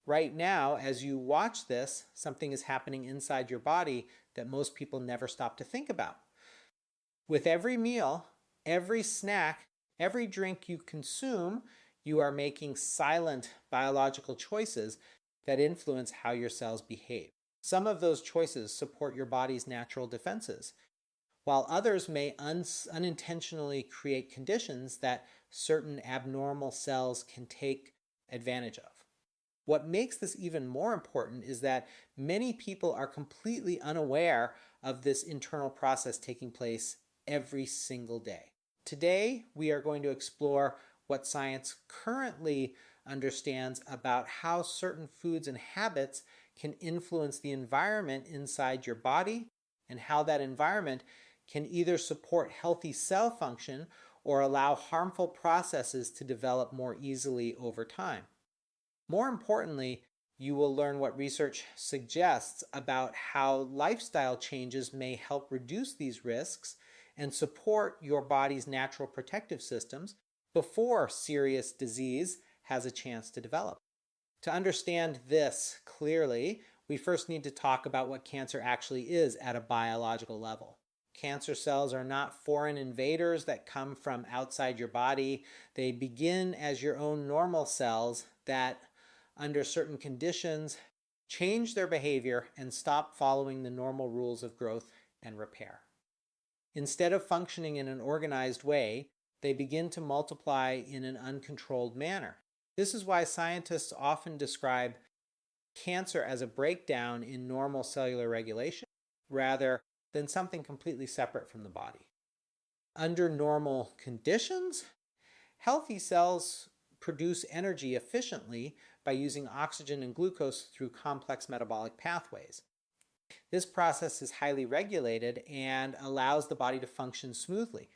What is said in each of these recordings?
Right now, as you watch this, something is happening inside your body that most people never stop to think about. With every meal, every snack, every drink you consume, you are making silent biological choices that influence how your cells behave. Some of those choices support your body's natural defenses, while others may unintentionally create conditions that certain abnormal cells can take advantage of. What makes this even more important is that many people are completely unaware of this internal process taking place every single day. Today, we are going to explore what science currently understands about how certain foods and habits can influence the environment inside your body, and how that environment can either support healthy cell function or allow harmful processes to develop more easily over time. More importantly, you will learn what research suggests about how lifestyle changes may help reduce these risks and support your body's natural protective systems before serious disease has a chance to develop. To understand this clearly, we first need to talk about what cancer actually is at a biological level. Cancer cells are not foreign invaders that come from outside your body. They begin as your own normal cells that, under certain conditions, change their behavior and stop following the normal rules of growth and repair. Instead of functioning in an organized way, they begin to multiply in an uncontrolled manner. This is why scientists often describe cancer as a breakdown in normal cellular regulation rather than something completely separate from the body. Under normal conditions, healthy cells produce energy efficiently by using oxygen and glucose through complex metabolic pathways. This process is highly regulated and allows the body to function smoothly.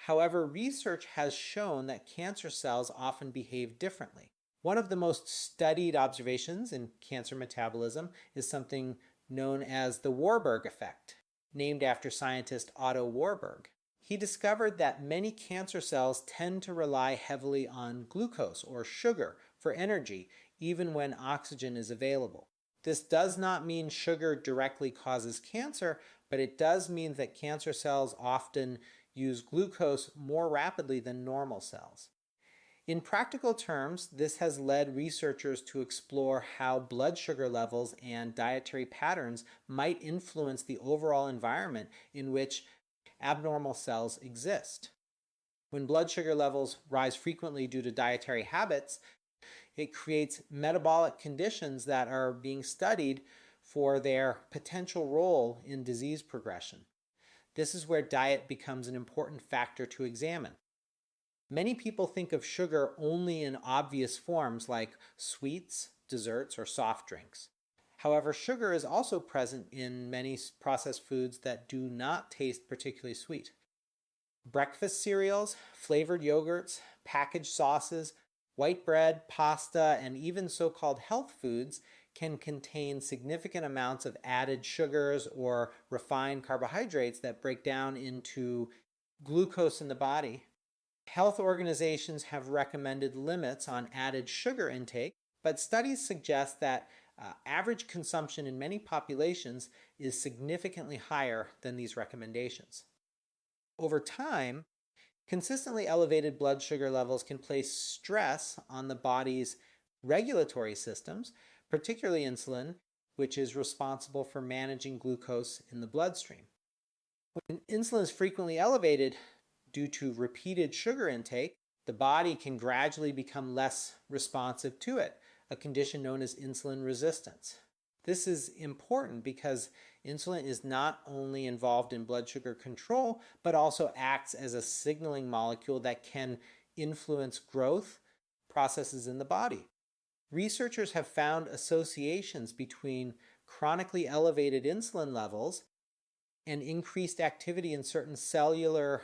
However, research has shown that cancer cells often behave differently. One of the most studied observations in cancer metabolism is something known as the Warburg effect, named after scientist Otto Warburg. He discovered that many cancer cells tend to rely heavily on glucose or sugar for energy, even when oxygen is available. This does not mean sugar directly causes cancer, but it does mean that cancer cells often use glucose more rapidly than normal cells. In practical terms, this has led researchers to explore how blood sugar levels and dietary patterns might influence the overall environment in which abnormal cells exist. When blood sugar levels rise frequently due to dietary habits, it creates metabolic conditions that are being studied for their potential role in disease progression. This is where diet becomes an important factor to examine. Many people think of sugar only in obvious forms like sweets, desserts, or soft drinks. However, sugar is also present in many processed foods that do not taste particularly sweet. Breakfast cereals, flavored yogurts, packaged sauces, white bread, pasta, and even so-called health foods can contain significant amounts of added sugars or refined carbohydrates that break down into glucose in the body. Health organizations have recommended limits on added sugar intake, but studies suggest that average consumption in many populations is significantly higher than these recommendations. Over time, consistently elevated blood sugar levels can place stress on the body's regulatory systems, particularly insulin, which is responsible for managing glucose in the bloodstream. When insulin is frequently elevated due to repeated sugar intake, the body can gradually become less responsive to it, a condition known as insulin resistance. This is important because insulin is not only involved in blood sugar control, but also acts as a signaling molecule that can influence growth processes in the body. Researchers have found associations between chronically elevated insulin levels and increased activity in certain cellular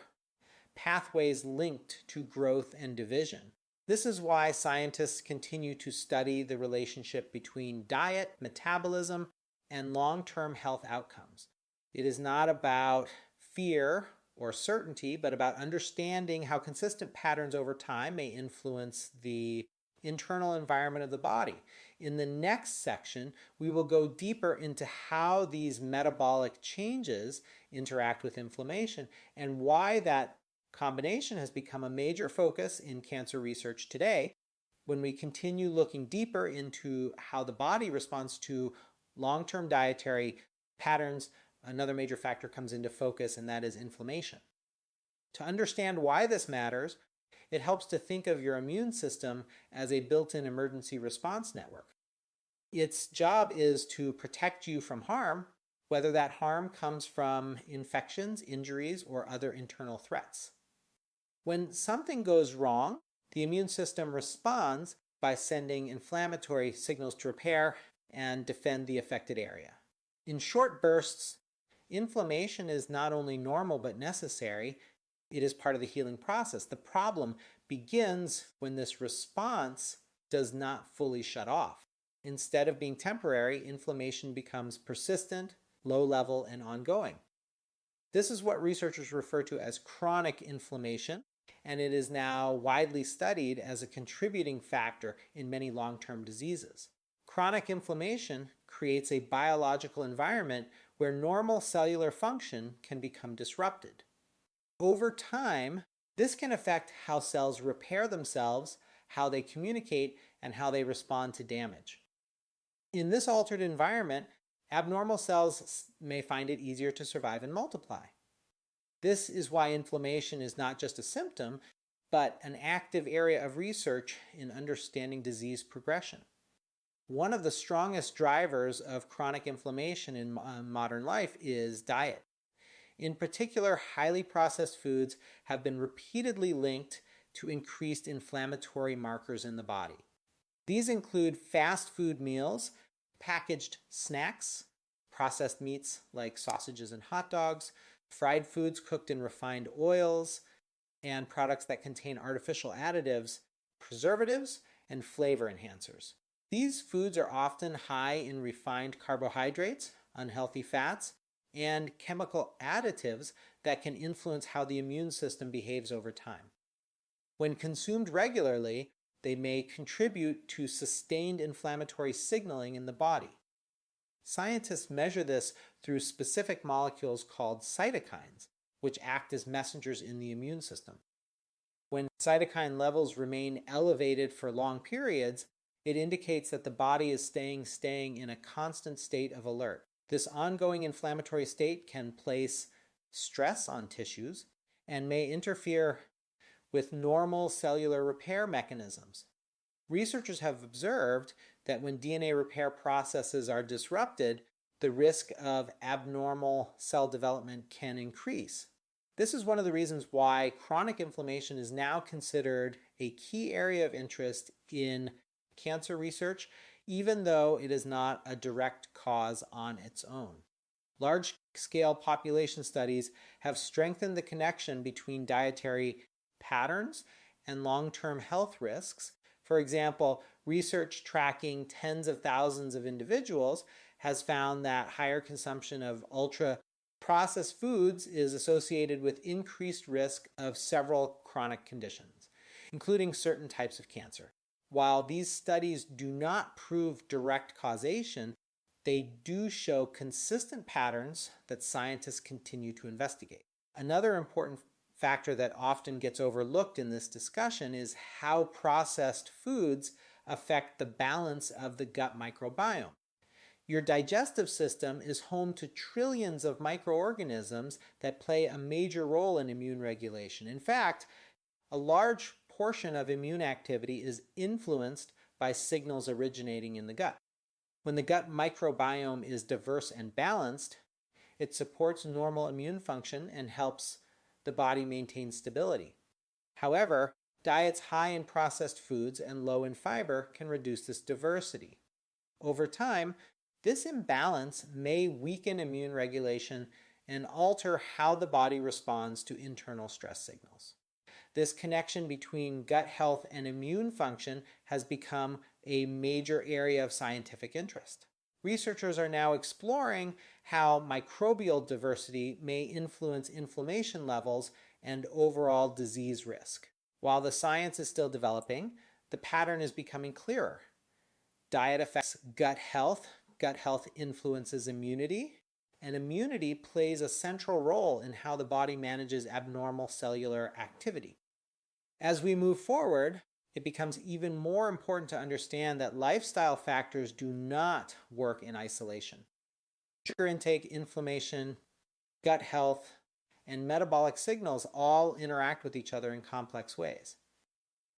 pathways linked to growth and division. This is why scientists continue to study the relationship between diet, metabolism, and long-term health outcomes. It is not about fear or certainty, but about understanding how consistent patterns over time may influence the internal environment of the body. In the next section, we will go deeper into how these metabolic changes interact with inflammation and why that combination has become a major focus in cancer research today. When we continue looking deeper into how the body responds to long-term dietary patterns, another major factor comes into focus, and that is inflammation. To understand why this matters, it helps to think of your immune system as a built-in emergency response network. Its job is to protect you from harm, whether that harm comes from infections, injuries, or other internal threats. When something goes wrong, the immune system responds by sending inflammatory signals to repair and defend the affected area. In short bursts, inflammation is not only normal but necessary. It is part of the healing process. The problem begins when this response does not fully shut off. Instead of being temporary, inflammation becomes persistent, low level, and ongoing. This is what researchers refer to as chronic inflammation, and it is now widely studied as a contributing factor in many long-term diseases. Chronic inflammation creates a biological environment where normal cellular function can become disrupted. Over time, this can affect how cells repair themselves, how they communicate, and how they respond to damage. In this altered environment, abnormal cells may find it easier to survive and multiply. This is why inflammation is not just a symptom, but an active area of research in understanding disease progression. One of the strongest drivers of chronic inflammation in modern life is diet. In particular, highly processed foods have been repeatedly linked to increased inflammatory markers in the body. These include fast food meals, packaged snacks, processed meats like sausages and hot dogs, fried foods cooked in refined oils, and products that contain artificial additives, preservatives, and flavor enhancers. These foods are often high in refined carbohydrates, unhealthy fats, and chemical additives that can influence how the immune system behaves over time. When consumed regularly, they may contribute to sustained inflammatory signaling in the body. Scientists measure this through specific molecules called cytokines, which act as messengers in the immune system. When cytokine levels remain elevated for long periods, it indicates that the body is staying in a constant state of alert. This ongoing inflammatory state can place stress on tissues and may interfere with normal cellular repair mechanisms. Researchers have observed that when DNA repair processes are disrupted, the risk of abnormal cell development can increase. This is one of the reasons why chronic inflammation is now considered a key area of interest in cancer research, even though it is not a direct cause on its own. Large-scale population studies have strengthened the connection between dietary patterns and long-term health risks. For example, research tracking tens of thousands of individuals has found that higher consumption of ultra-processed foods is associated with increased risk of several chronic conditions, including certain types of cancer. While these studies do not prove direct causation, they do show consistent patterns that scientists continue to investigate. Another important factor that often gets overlooked in this discussion is how processed foods affect the balance of the gut microbiome. Your digestive system is home to trillions of microorganisms that play a major role in immune regulation. In fact, a large portion of immune activity is influenced by signals originating in the gut. When the gut microbiome is diverse and balanced, it supports normal immune function and helps the body maintain stability. However, diets high in processed foods and low in fiber can reduce this diversity. Over time, this imbalance may weaken immune regulation and alter how the body responds to internal stress signals. This connection between gut health and immune function has become a major area of scientific interest. Researchers are now exploring how microbial diversity may influence inflammation levels and overall disease risk. While the science is still developing, the pattern is becoming clearer. Diet affects gut health. Gut health influences immunity, and immunity plays a central role in how the body manages abnormal cellular activity. As we move forward, it becomes even more important to understand that lifestyle factors do not work in isolation. Sugar intake, inflammation, gut health, and metabolic signals all interact with each other in complex ways.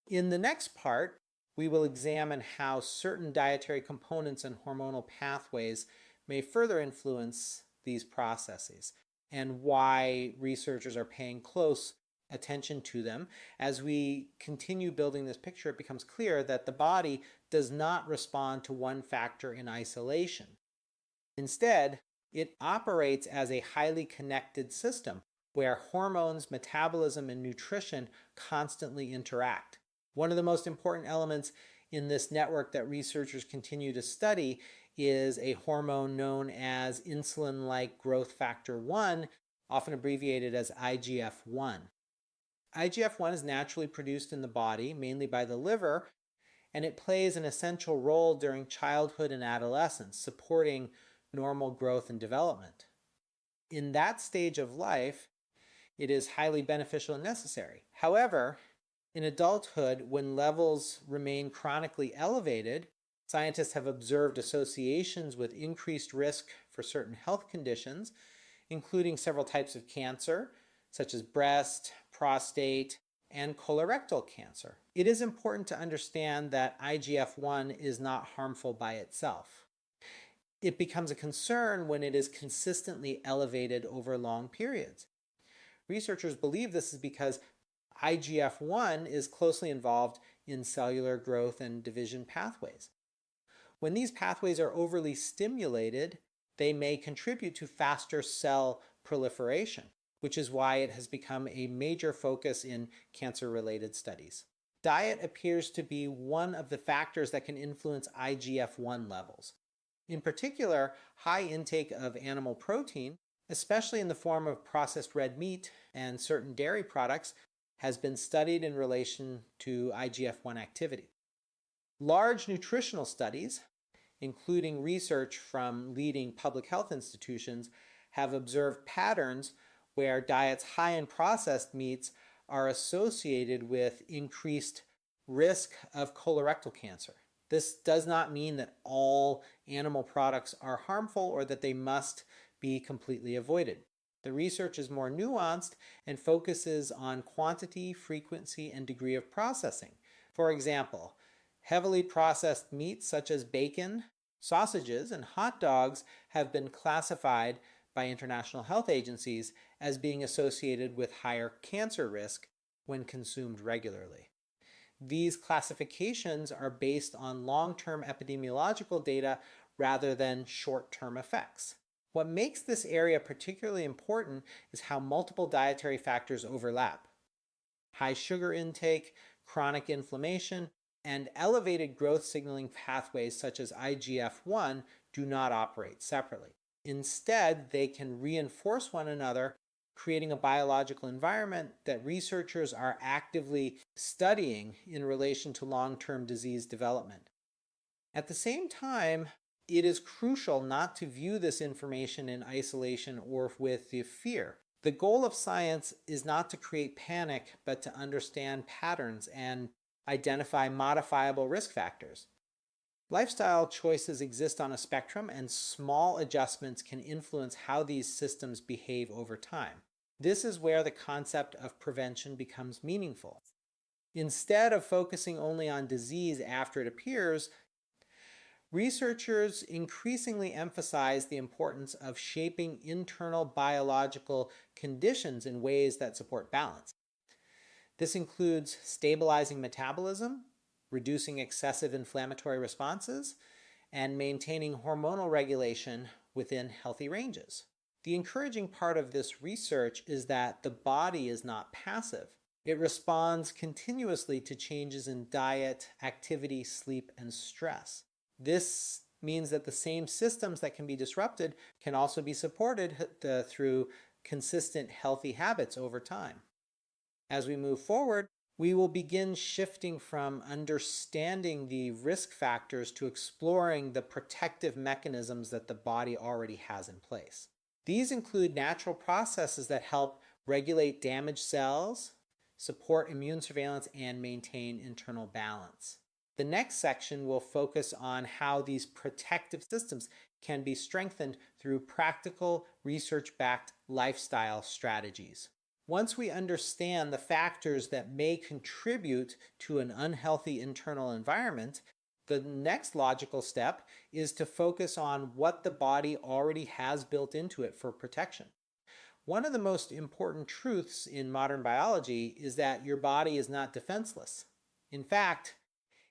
In the next part, we will examine how certain dietary components and hormonal pathways may further influence these processes and why researchers are paying close attention to them. As we continue building this picture, it becomes clear that the body does not respond to one factor in isolation. Instead, it operates as a highly connected system where hormones, metabolism, and nutrition constantly interact. One of the most important elements in this network that researchers continue to study is a hormone known as insulin-like growth factor 1, often abbreviated as IGF-1. IGF-1 is naturally produced in the body, mainly by the liver, and it plays an essential role during childhood and adolescence, supporting normal growth and development. In that stage of life, it is highly beneficial and necessary. However, in adulthood, when levels remain chronically elevated, scientists have observed associations with increased risk for certain health conditions, including several types of cancer, such as breast, prostate, and colorectal cancer. It is important to understand that IGF-1 is not harmful by itself. It becomes a concern when it is consistently elevated over long periods. Researchers believe this is because IGF-1 is closely involved in cellular growth and division pathways. When these pathways are overly stimulated, they may contribute to faster cell proliferation, which is why it has become a major focus in cancer-related studies. Diet appears to be one of the factors that can influence IGF-1 levels. In particular, high intake of animal protein, especially in the form of processed red meat and certain dairy products, has been studied in relation to IGF-1 activity. Large nutritional studies, including research from leading public health institutions, have observed patterns where diets high in processed meats are associated with increased risk of colorectal cancer. This does not mean that all animal products are harmful or that they must be completely avoided. The research is more nuanced and focuses on quantity, frequency, and degree of processing. For example, heavily processed meats such as bacon, sausages, and hot dogs have been classified by international health agencies as being associated with higher cancer risk when consumed regularly. These classifications are based on long-term epidemiological data rather than short-term effects. What makes this area particularly important is how multiple dietary factors overlap. High sugar intake, chronic inflammation, and elevated growth signaling pathways such as IGF-1 do not operate separately. Instead, they can reinforce one another, creating a biological environment that researchers are actively studying in relation to long-term disease development. At the same time, it is crucial not to view this information in isolation or with fear. The goal of science is not to create panic, but to understand patterns and identify modifiable risk factors. Lifestyle choices exist on a spectrum, and small adjustments can influence how these systems behave over time. This is where the concept of prevention becomes meaningful. Instead of focusing only on disease after it appears, researchers increasingly emphasize the importance of shaping internal biological conditions in ways that support balance. This includes stabilizing metabolism, reducing excessive inflammatory responses, and maintaining hormonal regulation within healthy ranges. The encouraging part of this research is that the body is not passive. It responds continuously to changes in diet, activity, sleep, and stress. This means that the same systems that can be disrupted can also be supported through consistent healthy habits over time. As we move forward, We will begin shifting from understanding the risk factors to exploring the protective mechanisms that the body already has in place. These include natural processes that help regulate damaged cells, support immune surveillance, and maintain internal balance. The next section will focus on how these protective systems can be strengthened through practical, research-backed lifestyle strategies. Once we understand the factors that may contribute to an unhealthy internal environment, the next logical step is to focus on what the body already has built into it for protection. One of the most important truths in modern biology is that your body is not defenseless. In fact,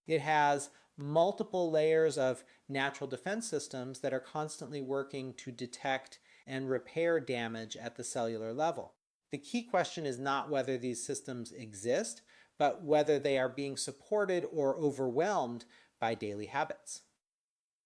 it has multiple layers of natural defense systems that are constantly working to detect and repair damage at the cellular level. The key question is not whether these systems exist, but whether they are being supported or overwhelmed by daily habits.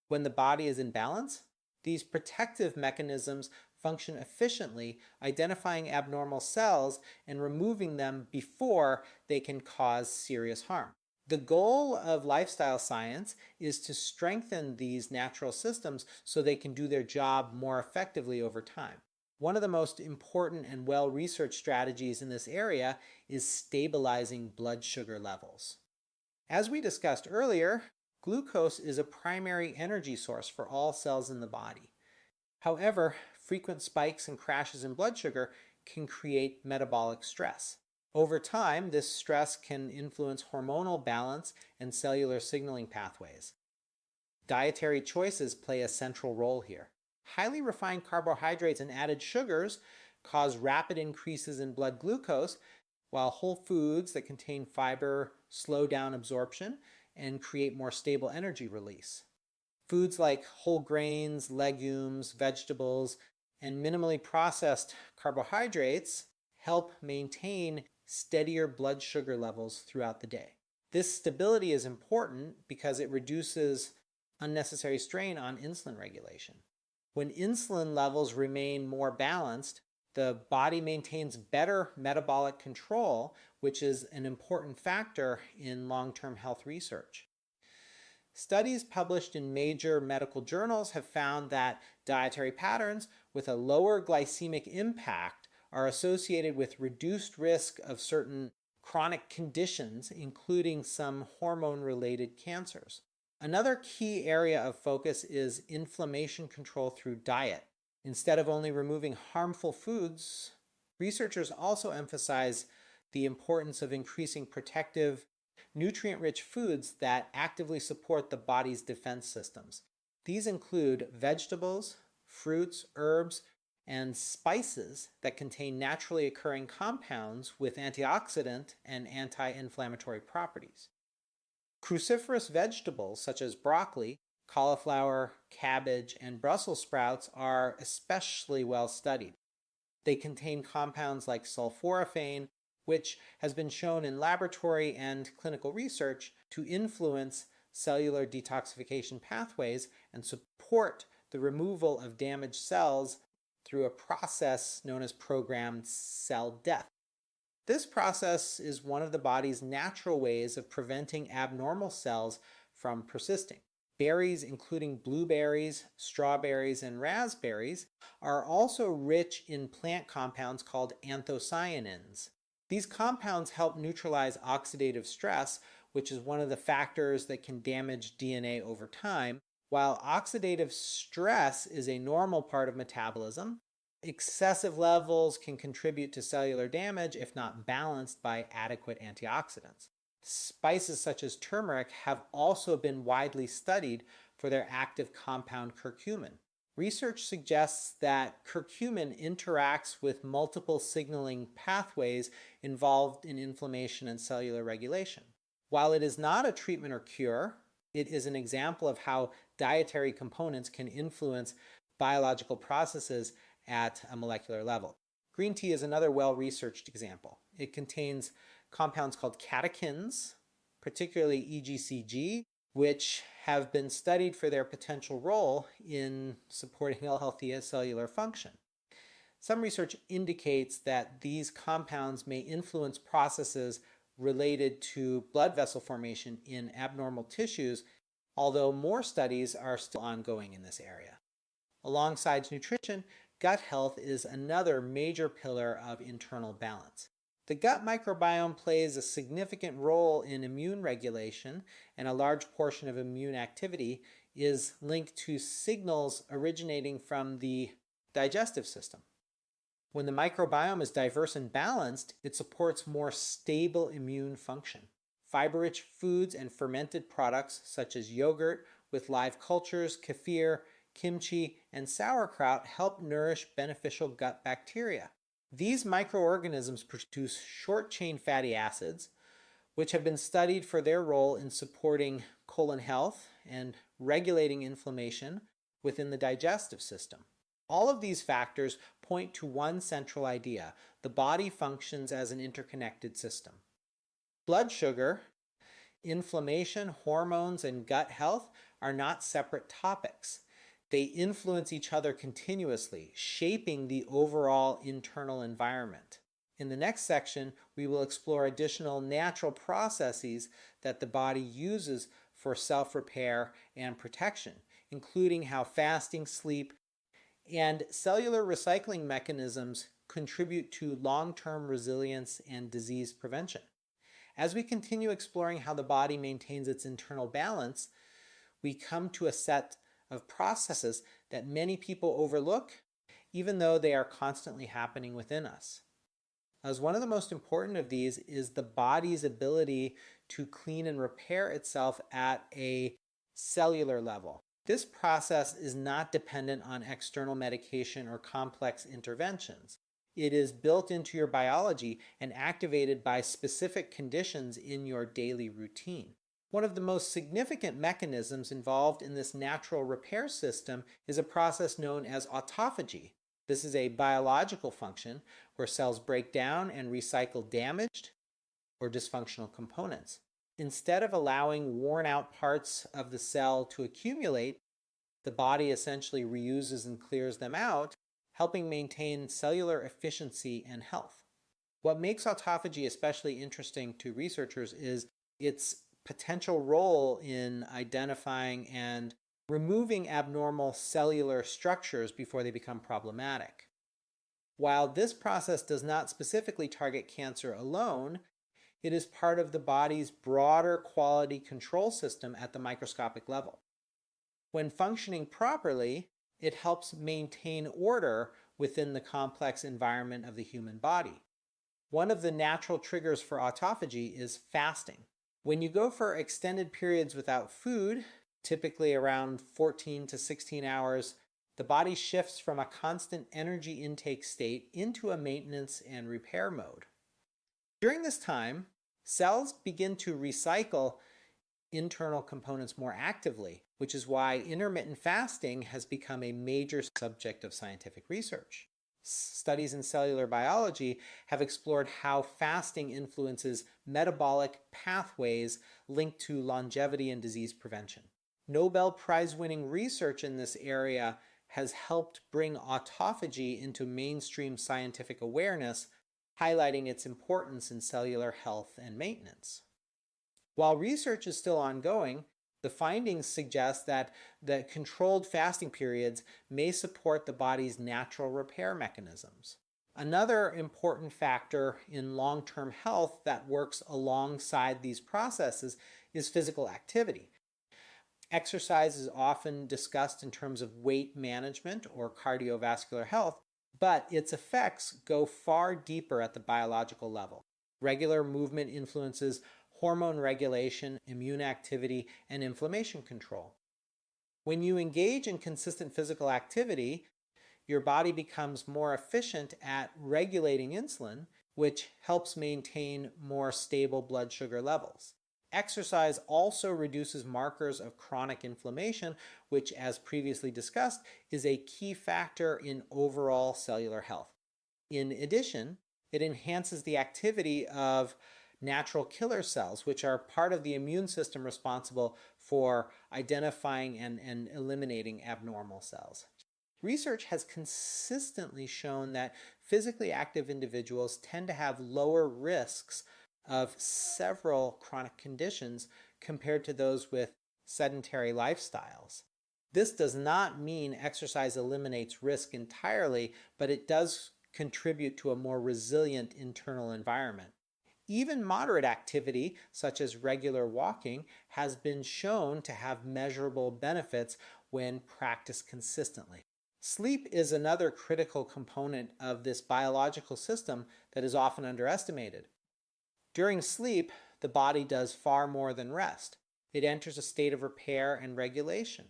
When the body is in balance, these protective mechanisms function efficiently, identifying abnormal cells and removing them before they can cause serious harm. The goal of lifestyle science is to strengthen these natural systems so they can do their job more effectively over time. One of the most important and well-researched strategies in this area is stabilizing blood sugar levels. As we discussed earlier, glucose is a primary energy source for all cells in the body. However, frequent spikes and crashes in blood sugar can create metabolic stress. Over time, this stress can influence hormonal balance and cellular signaling pathways. Dietary choices play a central role here. Highly refined carbohydrates and added sugars cause rapid increases in blood glucose, while whole foods that contain fiber slow down absorption and create more stable energy release. Foods like whole grains, legumes, vegetables, and minimally processed carbohydrates help maintain steadier blood sugar levels throughout the day. This stability is important because it reduces unnecessary strain on insulin regulation. When insulin levels remain more balanced, the body maintains better metabolic control, which is an important factor in long-term health research. Studies published in major medical journals have found that dietary patterns with a lower glycemic impact are associated with reduced risk of certain chronic conditions, including some hormone-related cancers. Another key area of focus is inflammation control through diet. Instead of only removing harmful foods, researchers also emphasize the importance of increasing protective, nutrient-rich foods that actively support the body's defense systems. These include vegetables, fruits, herbs, and spices that contain naturally occurring compounds with antioxidant and anti-inflammatory properties. Cruciferous vegetables such as broccoli, cauliflower, cabbage, and Brussels sprouts are especially well studied. They contain compounds like sulforaphane, which has been shown in laboratory and clinical research to influence cellular detoxification pathways and support the removal of damaged cells through a process known as programmed cell death. This process is one of the body's natural ways of preventing abnormal cells from persisting. Berries, including blueberries, strawberries, and raspberries, are also rich in plant compounds called anthocyanins. These compounds help neutralize oxidative stress, which is one of the factors that can damage DNA over time. While oxidative stress is a normal part of metabolism, excessive levels can contribute to cellular damage if not balanced by adequate antioxidants. Spices such as turmeric have also been widely studied for their active compound curcumin. Research suggests that curcumin interacts with multiple signaling pathways involved in inflammation and cellular regulation. While it is not a treatment or cure, it is an example of how dietary components can influence biological processes at a molecular level. Green tea is another well-researched example. It contains compounds called catechins, particularly EGCG, which have been studied for their potential role in supporting healthy cellular function. Some research indicates that these compounds may influence processes related to blood vessel formation in abnormal tissues, although more studies are still ongoing in this area. Alongside nutrition, gut health is another major pillar of internal balance. The gut microbiome plays a significant role in immune regulation, and a large portion of immune activity is linked to signals originating from the digestive system. When the microbiome is diverse and balanced, it supports more stable immune function. Fiber-rich foods and fermented products such as yogurt with live cultures, kefir, kimchi, and sauerkraut help nourish beneficial gut bacteria. These microorganisms produce short-chain fatty acids, which have been studied for their role in supporting colon health and regulating inflammation within the digestive system. All of these factors point to one central idea: the body functions as an interconnected system. Blood sugar, inflammation, hormones, and gut health are not separate topics. They influence each other continuously, shaping the overall internal environment. In the next section, we will explore additional natural processes that the body uses for self-repair and protection, including how fasting, sleep, and cellular recycling mechanisms contribute to long-term resilience and disease prevention. As we continue exploring how the body maintains its internal balance, we come to a set of processes that many people overlook, even though they are constantly happening within us. As one of the most important of these is the body's ability to clean and repair itself at a cellular level. This process is not dependent on external medication or complex interventions. It is built into your biology and activated by specific conditions in your daily routine. One of the most significant mechanisms involved in this natural repair system is a process known as autophagy. This is a biological function where cells break down and recycle damaged or dysfunctional components. Instead of allowing worn-out parts of the cell to accumulate, the body essentially reuses and clears them out, helping maintain cellular efficiency and health. What makes autophagy especially interesting to researchers is its potential role in identifying and removing abnormal cellular structures before they become problematic. While this process does not specifically target cancer alone, it is part of the body's broader quality control system at the microscopic level. When functioning properly, it helps maintain order within the complex environment of the human body. One of the natural triggers for autophagy is fasting. When you go for extended periods without food, typically around 14 to 16 hours, the body shifts from a constant energy intake state into a maintenance and repair mode. During this time, cells begin to recycle internal components more actively, which is why intermittent fasting has become a major subject of scientific research. Studies in cellular biology have explored how fasting influences metabolic pathways linked to longevity and disease prevention. Nobel Prize-winning research in this area has helped bring autophagy into mainstream scientific awareness, highlighting its importance in cellular health and maintenance. While research is still ongoing, the findings suggest that the controlled fasting periods may support the body's natural repair mechanisms. Another important factor in long-term health that works alongside these processes is physical activity. Exercise is often discussed in terms of weight management or cardiovascular health, but its effects go far deeper at the biological level. Regular movement influences hormone regulation, immune activity, and inflammation control. When you engage in consistent physical activity, your body becomes more efficient at regulating insulin, which helps maintain more stable blood sugar levels. Exercise also reduces markers of chronic inflammation, which, as previously discussed, is a key factor in overall cellular health. In addition, it enhances the activity of natural killer cells, which are part of the immune system responsible for identifying and eliminating abnormal cells. Research has consistently shown that physically active individuals tend to have lower risks of several chronic conditions compared to those with sedentary lifestyles. This does not mean exercise eliminates risk entirely, but it does contribute to a more resilient internal environment. Even moderate activity, such as regular walking, has been shown to have measurable benefits when practiced consistently. Sleep is another critical component of this biological system that is often underestimated. During sleep, the body does far more than rest. It enters a state of repair and regulation.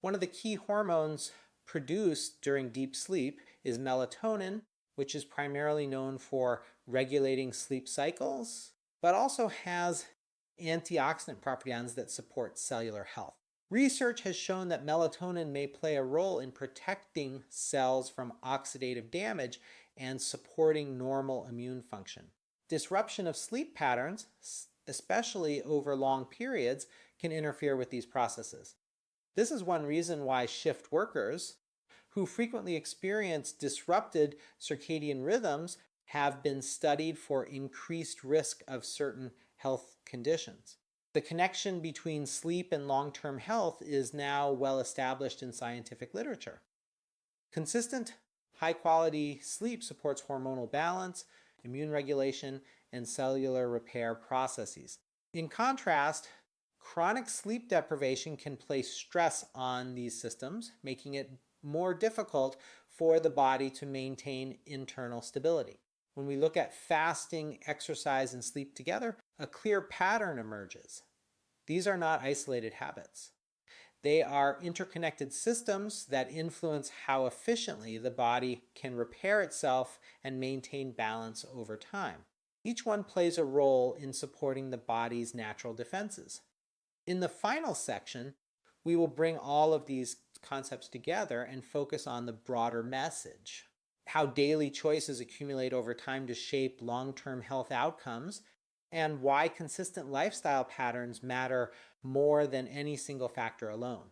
One of the key hormones produced during deep sleep is melatonin, which is primarily known for regulating sleep cycles, but also has antioxidant properties that support cellular health. Research has shown that melatonin may play a role in protecting cells from oxidative damage and supporting normal immune function. Disruption of sleep patterns, especially over long periods, can interfere with these processes. This is one reason why shift workers who frequently experience disrupted circadian rhythms have been studied for increased risk of certain health conditions. The connection between sleep and long-term health is now well established in scientific literature. Consistent, high-quality sleep supports hormonal balance, immune regulation, and cellular repair processes. In contrast, chronic sleep deprivation can place stress on these systems, making it more difficult for the body to maintain internal stability. When we look at fasting, exercise, and sleep together, a clear pattern emerges. These are not isolated habits. They are interconnected systems that influence how efficiently the body can repair itself and maintain balance over time. Each one plays a role in supporting the body's natural defenses. In the final section, we will bring all of these concepts together and focus on the broader message, how daily choices accumulate over time to shape long-term health outcomes, and why consistent lifestyle patterns matter more than any single factor alone.